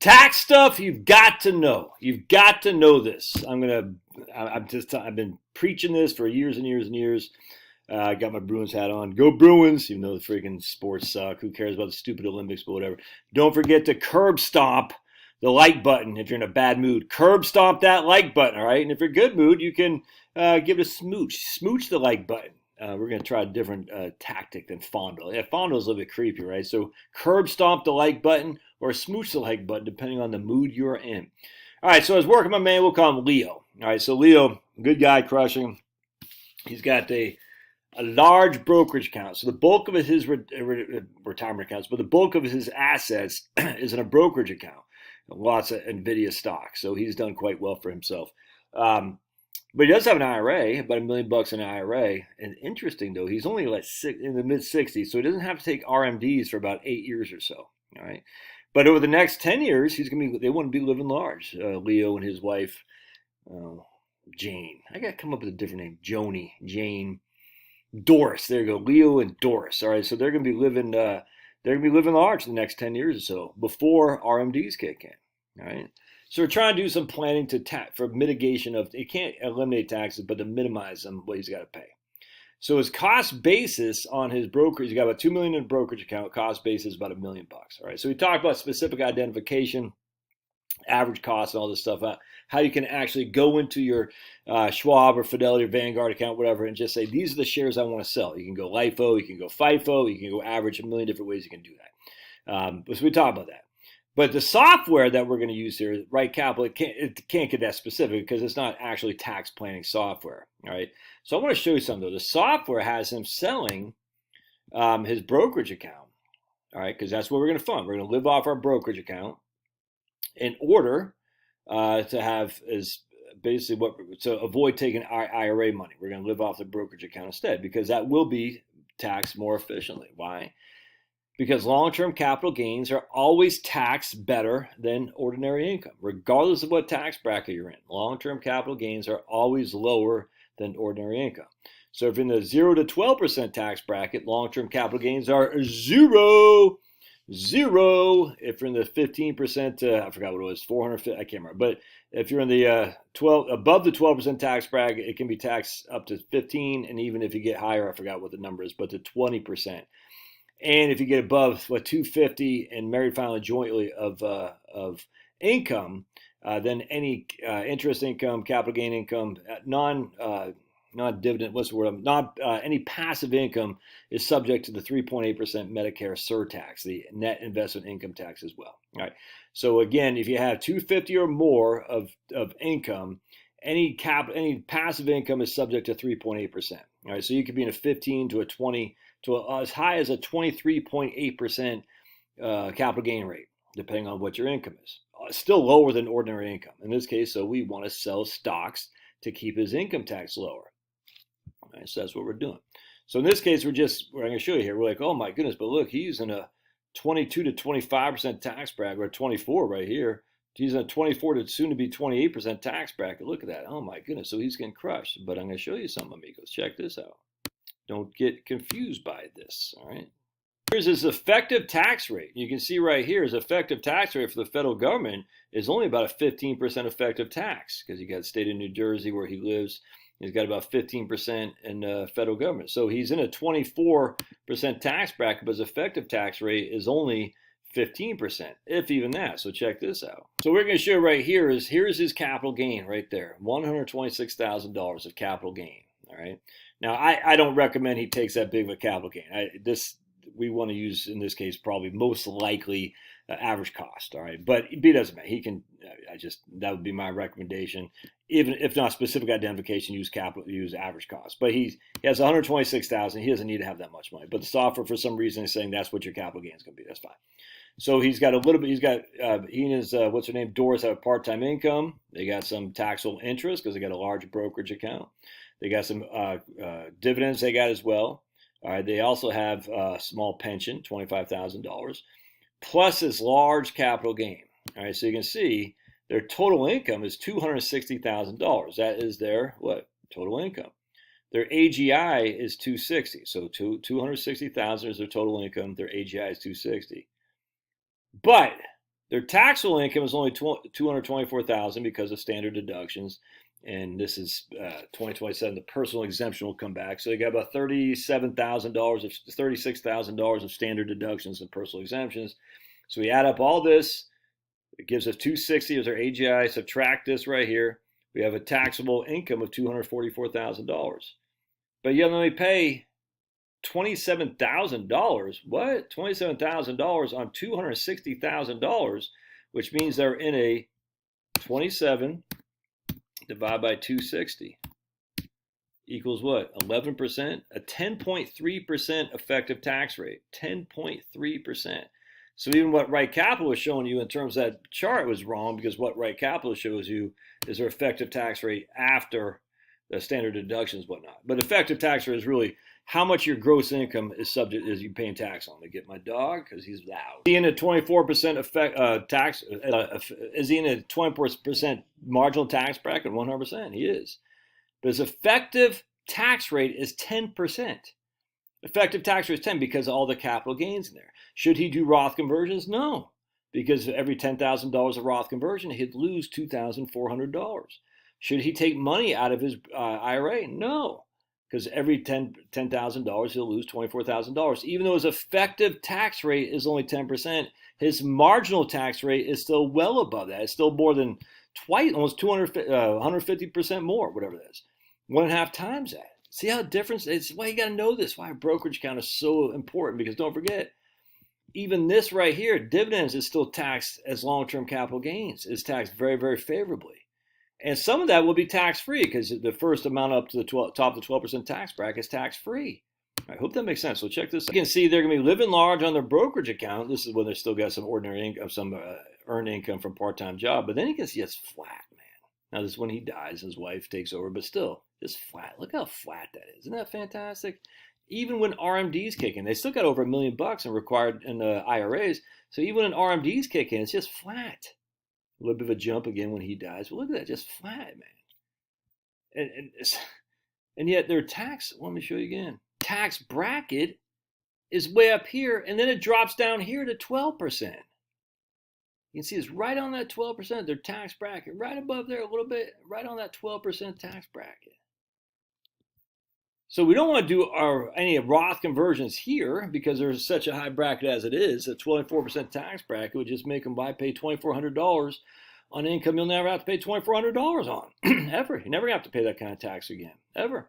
Tax stuff you've got to know. You've got to know this. I've been preaching this for years and years and years. I got my Bruins hat on. Go Bruins, even though the freaking sports suck. Who cares about the stupid Olympics, but whatever. Don't forget to curb stomp the like button if you're in a bad mood. Curb stomp that like button, all right? And if you're in a good mood, you can give it a smooch. Smooch the like button. We're going to try a different tactic than fondle. Yeah, fondle is a little bit creepy, right? So curb stomp the like button or smooch the like button, depending on the mood you're in. All right, so I was working my man, we'll call him Leo. All right, so Leo, good guy, crushing. He's got a large brokerage account. So the bulk of his retirement accounts, but the bulk of his assets is in a brokerage account. Lots of NVIDIA stock. So he's done quite well for himself. But he does have an IRA, about $1 million in an IRA. And interesting, though, he's only like in the mid-60s, so he doesn't have to take RMDs for about 8 years or so. All right. But over the next 10 years, they want to be living large. Leo and his wife, Jane. I got to come up with a different name. Joni, Jane, Doris. There you go. Leo and Doris. All right. So they're going to be living. They're going to be living large in the next 10 years or so before RMDs kick in. All right. So we're trying to do some planning for mitigation of. You can't eliminate taxes, but to minimize them, what he's got to pay. So his cost basis on his brokerage, he's got about $2 million in a brokerage account. Cost basis is about $1 million. All right. So we talked about specific identification, average cost, and all this stuff. How you can actually go into your Schwab or Fidelity or Vanguard account, whatever, and just say, these are the shares I want to sell. You can go LIFO, you can go FIFO, you can go average, a million different ways you can do that. So we talked about that. But the software that we're going to use here, Right Capital, it can't get that specific because it's not actually tax planning software. All right. So I want to show you something, though. The software has him selling his brokerage account. All right. Because that's what we're going to fund. We're going to live off our brokerage account in order to have is basically to avoid taking IRA money. We're going to live off the brokerage account instead because that will be taxed more efficiently. Why? Because long-term capital gains are always taxed better than ordinary income, regardless of what tax bracket you're in. Long-term capital gains are always lower than ordinary income. So if you're in the 0 to 12% tax bracket, long-term capital gains are zero. If you're in the 15%, I forgot what it was, 450, I can't remember. But if you're in the above the 12% tax bracket, it can be taxed up to 15, and even if you get higher, I forgot what the number is, but to 20%. And if you get above 250 and married filing jointly of income, then any interest income, capital gain income, non-dividend, what's the word? Any passive income is subject to the 3.8% Medicare surtax, the net investment income tax as well. All right. So again, if you have 250 or more of income, any passive income is subject to 3.8%. All right. So you could be in a 15 to a 20 to as high as a 23.8% capital gain rate, depending on what your income is. Still lower than ordinary income in this case. So we want to sell stocks to keep his income tax lower. All right, so that's what we're doing. So in this case, we're going to show you here. We're like, oh my goodness, but look, he's in a 22 to 25% tax bracket, or 24 right here. He's in a 24 to soon to be 28% tax bracket. Look at that. Oh my goodness. So he's getting crushed. But I'm going to show you something, amigos. Check this out. Don't get confused by this. All right. Here's his effective tax rate. You can see right here his effective tax rate for the federal government is only about a 15% effective tax because you got the state of New Jersey where he lives. He's got about 15% in the federal government. So he's in a 24% tax bracket, but his effective tax rate is only 15%, if even that. So check this out. So we're going to show right here here's his capital gain right there, $126,000 of capital gain. All right. Now I don't recommend he takes that big of a capital gain. We want to use in this case probably most likely average cost. All right, but it doesn't matter. He can. That would be my recommendation. Even if not specific identification, use average cost. But he has 126,000. He doesn't need to have that much money. But the software, for some reason, is saying that's what your capital gain is going to be. That's fine. So he's got a little bit. He and his what's her name, Doris, have a part-time income. They got some taxable interest because they got a large brokerage account. They got some dividends they got as well. All right. They also have a small pension, $25,000, plus this large capital gain. All right. So you can see their total income is $260,000. That is their total income. Their AGI is 260. So 260,000 is their total income. Their AGI is 260. But Their taxable income is only $224,000 because of standard deductions, and this is 2027. The personal exemption will come back, so they got about $36,000 of standard deductions and personal exemptions. So we add up all this, it gives us 260 as our AGI. Subtract this right here, we have a taxable income of $244,000. But you only pay $27,000. What? $27,000 on $260,000, which means they're in a 27 divided by 260 equals what? 11%? A 10.3% effective tax rate. 10.3%. So even what Right Capital is showing you in terms of that chart was wrong, because what Right Capital shows you is their effective tax rate after the standard deductions, whatnot. But effective tax rate is really how much your gross income is subject is you paying tax on. To get my dog because he's loud. Is he in a 24% effect tax? Is he in a 24% marginal tax bracket? 100%, he is. But his effective tax rate is 10%. Effective tax rate is 10 because of all the capital gains in there. Should he do Roth conversions? No, because every $10,000 of Roth conversion, he'd lose $2,400. Should he take money out of his IRA? No, because every $10,000 he'll lose $24,000. Even though his effective tax rate is only 10%, his marginal tax rate is still well above that. It's still more than twice, almost 150% more, whatever that is. 1.5 times that. See how different? It's why you got to know this. Why a brokerage account is so important. Because don't forget, even this right here, dividends is still taxed as long-term capital gains. It's taxed very, very favorably. And some of that will be tax-free because the first amount up to the top of the 12% tax bracket is tax-free. I hope that makes sense. So check this out. You can see they're going to be living large on their brokerage account. This is when they still got some ordinary income, some earned income from part-time job. But then you can see it's flat, man. Now this is when he dies, his wife takes over, but still, just flat. Look how flat that is. Isn't that fantastic? Even when RMDs kick in, they still got over $1 million in required in the IRAs. So even when RMDs kick in, it's just flat. A little bit of a jump again when he dies. But look at that, just flat, man. And yet their tax, let me show you again. Tax bracket is way up here, and then it drops down here to 12%. You can see it's right on that 12%, their tax bracket, right above there a little bit, right on that 12% tax bracket. So we don't want to do any Roth conversions here because there's such a high bracket as it is. A 24% tax bracket would just make them pay $2,400 on income you'll never have to pay $2,400 on, ever. You never have to pay that kind of tax again, ever.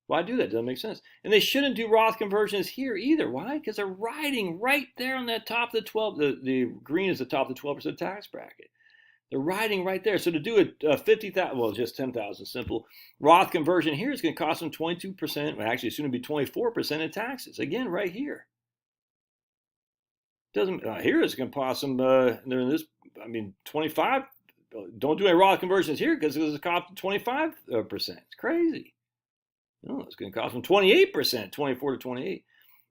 Why do that? Doesn't make sense. And they shouldn't do Roth conversions here either. Why? Because they're riding right there on that top of the 12. The green is the top of the 12% tax bracket. They're riding right there. So to do a 50,000, well, just 10,000 simple Roth conversion here is going to cost them 22%. Well, actually, it's going to be 24% in taxes. Again, right here. Doesn't here it's going to cost them. They're in this. 25. Don't do any Roth conversions here because it's cost 25%. It's crazy. No, it's going to cost them 28%, 24 to 28.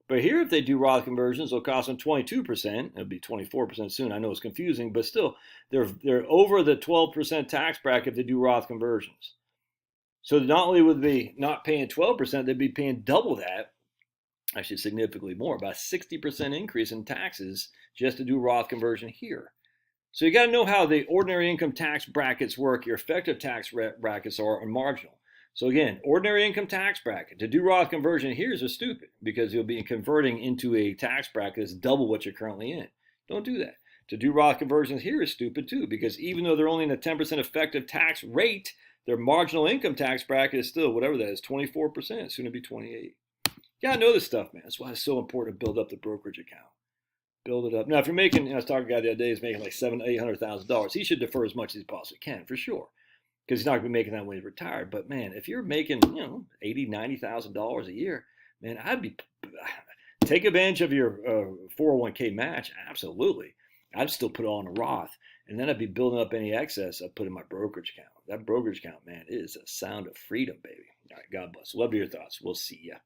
But here, if they do Roth conversions, it'll cost them 22%. It'll be 24% soon. I know it's confusing, but still, they're over the 12% tax bracket if they do Roth conversions. So not only would they be not paying 12%, they'd be paying double that, actually significantly more, about 60% increase in taxes just to do Roth conversion here. So you got to know how the ordinary income tax brackets work, your effective tax brackets are, and marginal. So again, ordinary income tax bracket. To do Roth conversion here is stupid because you'll be converting into a tax bracket that's double what you're currently in. Don't do that. To do Roth conversions here is stupid too because even though they're only in a 10% effective tax rate, their marginal income tax bracket is still, whatever that is, 24%, soon to be 28%. You gotta know this stuff, man. That's why it's so important to build up the brokerage account. Build it up. Now, if you're making, I was talking to a guy the other day, he's making like $700,000-$800,000. He should defer as much as he possibly can, for sure. Because he's not going to be making that when he's retired. But man, if you're making, $80,000, $90,000 a year, man, take advantage of your 401k match. Absolutely. I'd still put it all in a Roth. And then I'd be building up any excess I'd put in my brokerage account. That brokerage account, man, is a sound of freedom, baby. All right, God bless. Love to hear your thoughts. We'll see ya.